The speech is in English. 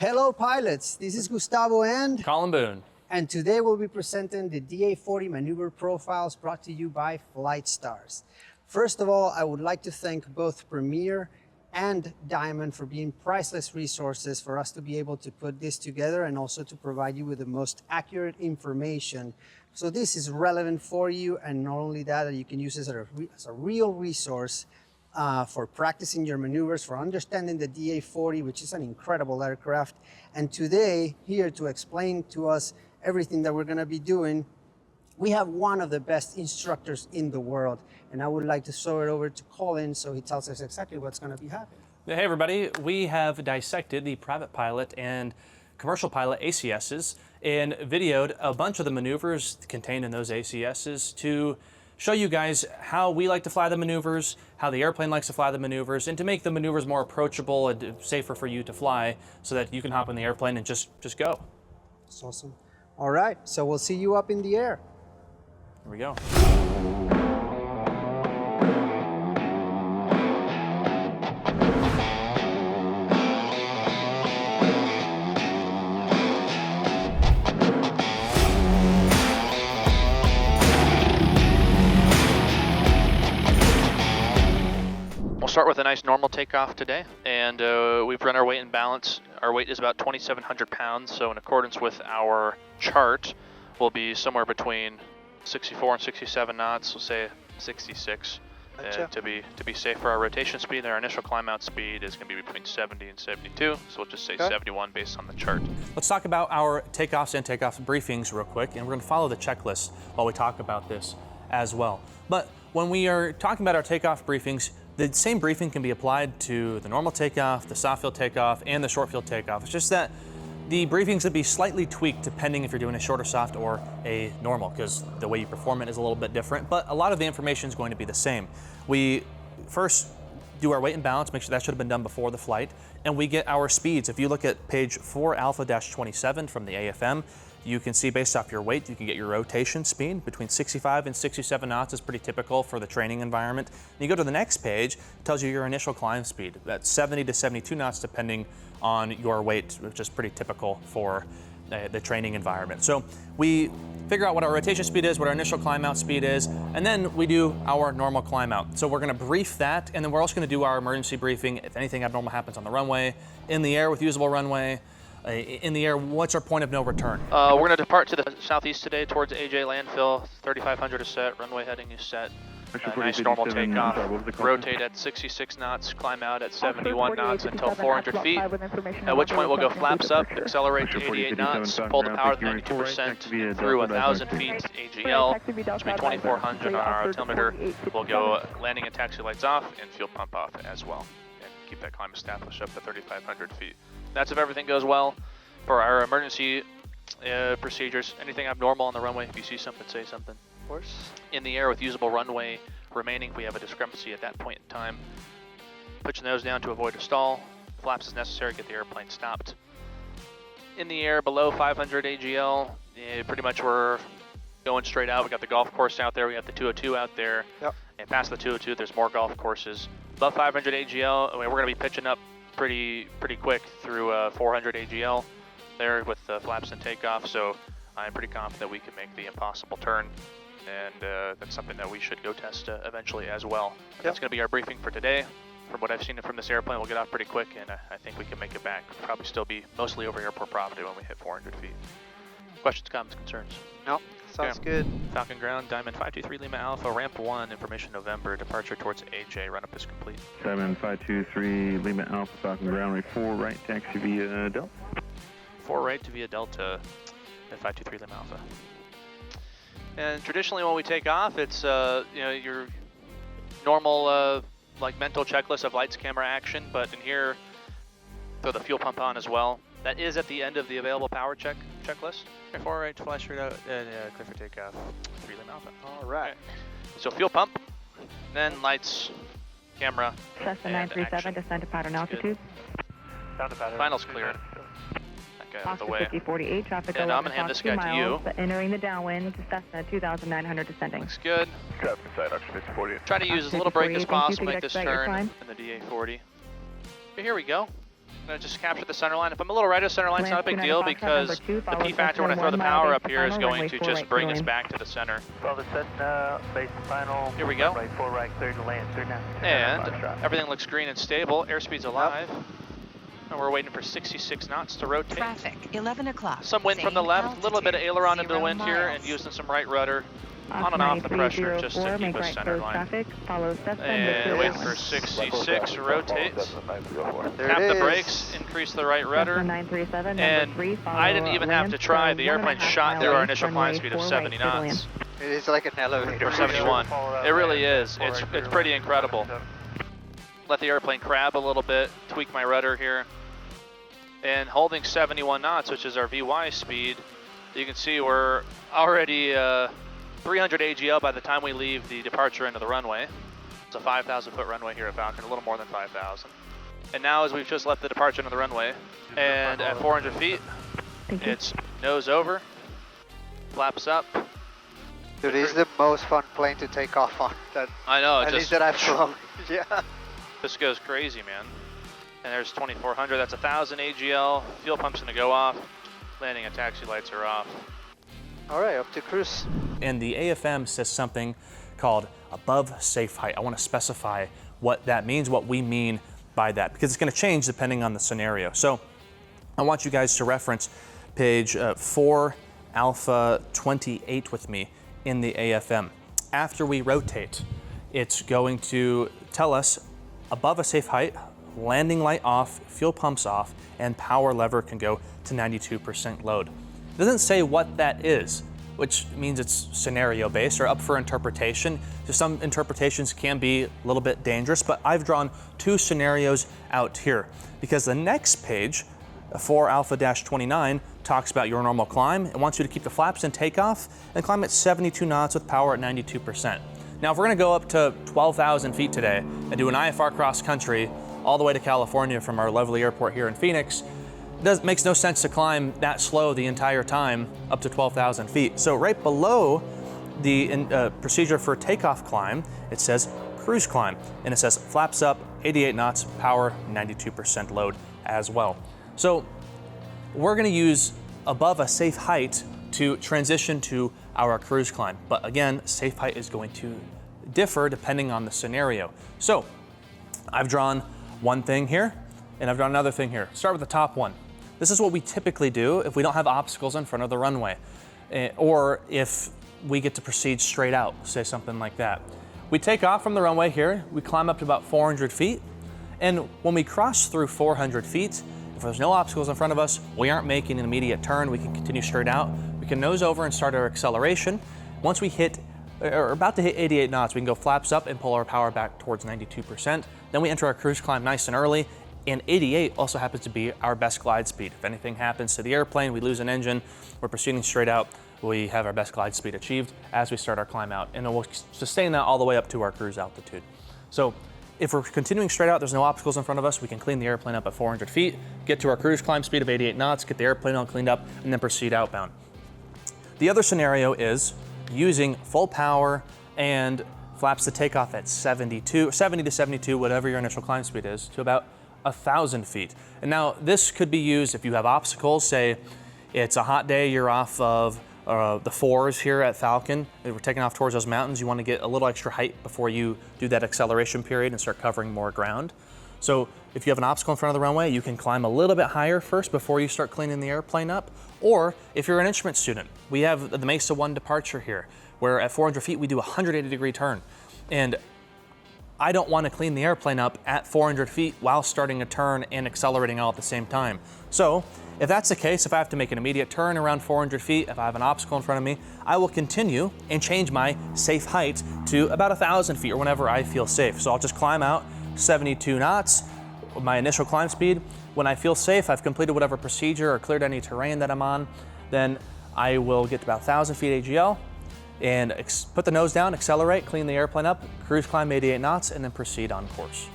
Hello pilots, this is Gustavo and Colin Boone. And today we'll be presenting the DA40 maneuver profiles brought to you by Flight Stars. First of all, I would like to thank both Premier and Diamond for being priceless resources for us to be able to put this together and also to provide you with the most accurate information. So this is relevant for you, and not only that, you can use this as a real resource for practicing your maneuvers, for understanding the DA40, which is an incredible aircraft. And today, here to explain to us everything that we're going to be doing, we have one of the best instructors in the world. And I would like to throw it over to Colin so he tells us exactly what's going to be happening. Hey everybody, we have dissected the private pilot and commercial pilot ACSs and videoed a bunch of the maneuvers contained in those ACSs to show you guys how we like to fly the maneuvers, how the airplane likes to fly the maneuvers, and to make the maneuvers more approachable and safer for you to fly so that you can hop in the airplane and just go. That's awesome. All right, so we'll see you up in the air. Here we go. We'll start with a nice normal takeoff today, and we've run our weight and balance. Our weight is about 2,700 pounds, so in accordance with our chart, we'll be somewhere between 64 and 67 knots, we'll say 66, to be safe for our rotation speed. And our initial climb out speed is going to be between 70 and 72, so we'll just say 71 based on the chart. Let's talk about our takeoffs and takeoff briefings real quick, and we're going to follow the checklist while we talk about this as well. But when we are talking about our takeoff briefings, the same briefing can be applied to the normal takeoff, the soft field takeoff, and the short field takeoff. It's just that the briefings would be slightly tweaked depending if you're doing a short or soft or a normal, because the way you perform it is a little bit different, but a lot of the information is going to be the same. We first do our weight and balance, make sure that should have been done before the flight, and we get our speeds. If you look at page 4 alpha-27 from the AFM, you can see based off your weight, you can get your rotation speed. Between 65 and 67 knots is pretty typical for the training environment. And you go to the next page, it tells you your initial climb speed. That's 70 to 72 knots depending on your weight, which is pretty typical for the training environment. So we figure out what our rotation speed is, what our initial climb out speed is, and then we do our normal climb out. So we're gonna brief that, and then we're also gonna do our emergency briefing if anything abnormal happens on the runway, in the air with usable runway, in the air, what's our point of no return? We're going to depart to the southeast today towards AJ landfill. 3,500 is set, runway heading is set. Nice normal takeoff. Rotate at 66 knots, climb out at 71 knots until 400 feet, at which point we'll go flaps up, accelerate to 88 knots, pull the power to 92% through 1,000 feet AGL, which will be 2,400 on our altimeter. We'll go landing and taxi lights off and fuel pump off as well, and keep that climb established up to 3,500 feet. That's if everything goes well. For our emergency procedures, anything abnormal on the runway, if you see something, say something. Of course. In the air with usable runway remaining, if we have a discrepancy at that point in time, put your nose down to avoid a stall. Flaps as necessary, get the airplane stopped. In the air below 500 AGL, pretty much we're going straight out. We got the golf course out there, we have the 202 out there. Yep. And past the 202, there's more golf courses. Above 500 AGL, we're going to be pitching up pretty quick through 400 AGL there with flaps and takeoff, so I'm pretty confident we can make the impossible turn, and that's something that we should go test eventually as well. Yep. That's going to be our briefing for today. From what I've seen from this airplane, we'll get off pretty quick, and I think we can make it back. We'll probably still be mostly over airport property when we hit 400 feet. Questions, comments, concerns? No, sounds good. Falcon ground, Diamond 523 Lima Alpha, ramp 1, information November, departure towards AJ, run up is complete. Diamond 523 Lima Alpha, Falcon ground, rate 4 right, taxi via Delta. 4 right to via Delta at 523 Lima Alpha. And traditionally when we take off, it's your normal like mental checklist of lights, camera, action, but in here, throw the fuel pump on as well. That is at the end of the available power checklist. 4 right, fly straight out, and clear for takeoff, 3 Lima Alpha. All right. Okay. So fuel pump, then lights, camera, Cessna 937, descend to pattern altitude. Down to pattern. Final's clear. That guy out of the way. 5048, traffic and I'm going to hand this guy to you. Entering the downwind, Cessna 2900 descending. Looks good. Try to use as little brake as possible to make this turn in the DA40. Okay, here we go. gonna just capture the center line. If I'm a little right of center line, it's not a big deal because the follow P factor when I throw the Cessna power 1 up here is final, going runway to 4 just right, bring clear us in. back to the center. Well, the Cessna, base final. Here we go. Right, 4 right, clear to land. Clear now. And everything looks green and stable. Airspeed's alive. And we're waiting for 66 knots to rotate. Traffic, 11 o'clock. Some wind from the Same left, a little bit of altitude, aileron into the 0 wind here, and miles. using some right rudder on and off the pressure just to keep us center line. Traffic, follow Cessna And waiting for 66, rotate. Tap the brakes, increase the right rudder. And I didn't even have to try. The airplane shot through our initial climb speed of 70 knots. It is like an elevator. Or 71. It really is. It's pretty incredible. Let the airplane crab a little bit, tweak my rudder here. And holding 71 knots, which is our VY speed, you can see we're already 300 AGL by the time we leave the departure into the runway. It's a 5,000 foot runway here at Falcon, a little more than 5,000. And now as we've just left the departure into the runway, and at 400 feet, it's nose over, flaps up. Dude, this is the most fun plane to take off on. I know, At least that I've flown. Yeah. This goes crazy, man. And there's 2,400, that's 1,000 AGL. Fuel pump's gonna go off. Landing and taxi lights are off. All right, up to cruise. And the AFM says something called above safe height. I want to specify what that means, what we mean by that, because it's going to change depending on the scenario. So I want you guys to reference page 4 Alpha 28 with me in the AFM. After we rotate, it's going to tell us above a safe height, landing light off, fuel pumps off, and power lever can go to 92% load. It doesn't say what that is, which means it's scenario based or up for interpretation. So some interpretations can be a little bit dangerous, but I've drawn 2 scenarios out here because the next page, 4 Alpha-29, talks about your normal climb. It wants you to keep the flaps in takeoff and climb at 72 knots with power at 92%. Now, if we're gonna go up to 12,000 feet today and do an IFR cross country all the way to California from our lovely airport here in Phoenix, it makes no sense to climb that slow the entire time up to 12,000 feet. So right below the procedure for takeoff climb, it says cruise climb, and it says flaps up, 88 knots, power, 92% load as well. So we're gonna use above a safe height to transition to our cruise climb. But again, safe height is going to differ depending on the scenario. So I've drawn one thing here, and I've drawn another thing here. Start with the top one. This is what we typically do if we don't have obstacles in front of the runway, or if we get to proceed straight out, say something like that. We take off from the runway here, we climb up to about 400 feet, and when we cross through 400 feet, if there's no obstacles in front of us, we aren't making an immediate turn, we can continue straight out, we can nose over and start our acceleration. Once we hit, or about to hit 88 knots, we can go flaps up and pull our power back towards 92%. Then we enter our cruise climb nice and early, and 88 also happens to be our best glide speed. If anything happens to the airplane, we lose an engine, we're proceeding straight out, we have our best glide speed achieved as we start our climb out, and then we'll sustain that all the way up to our cruise altitude. So if we're continuing straight out, there's no obstacles in front of us, we can clean the airplane up at 400 feet, get to our cruise climb speed of 88 knots, get the airplane all cleaned up, and then proceed outbound. The other scenario is using full power and flaps to take off at 70 to 72, whatever your initial climb speed is, to about 1,000 feet. And now this could be used if you have obstacles, say it's a hot day, you're off of the 4s here at Falcon, we're taking off towards those mountains, you want to get a little extra height before you do that acceleration period and start covering more ground. So if you have an obstacle in front of the runway, you can climb a little bit higher first before you start cleaning the airplane up. Or if you're an instrument student, we have the Mesa 1 departure here, where at 400 feet we do a 180-degree turn. And I don't want to clean the airplane up at 400 feet while starting a turn and accelerating all at the same time. So if that's the case, if I have to make an immediate turn around 400 feet, if I have an obstacle in front of me, I will continue and change my safe height to about 1,000 feet or whenever I feel safe. So I'll just climb out 72 knots, my initial climb speed. When I feel safe, I've completed whatever procedure or cleared any terrain that I'm on, then I will get to about 1,000 feet AGL, and put the nose down, accelerate, clean the airplane up, cruise climb 88 knots, and then proceed on course.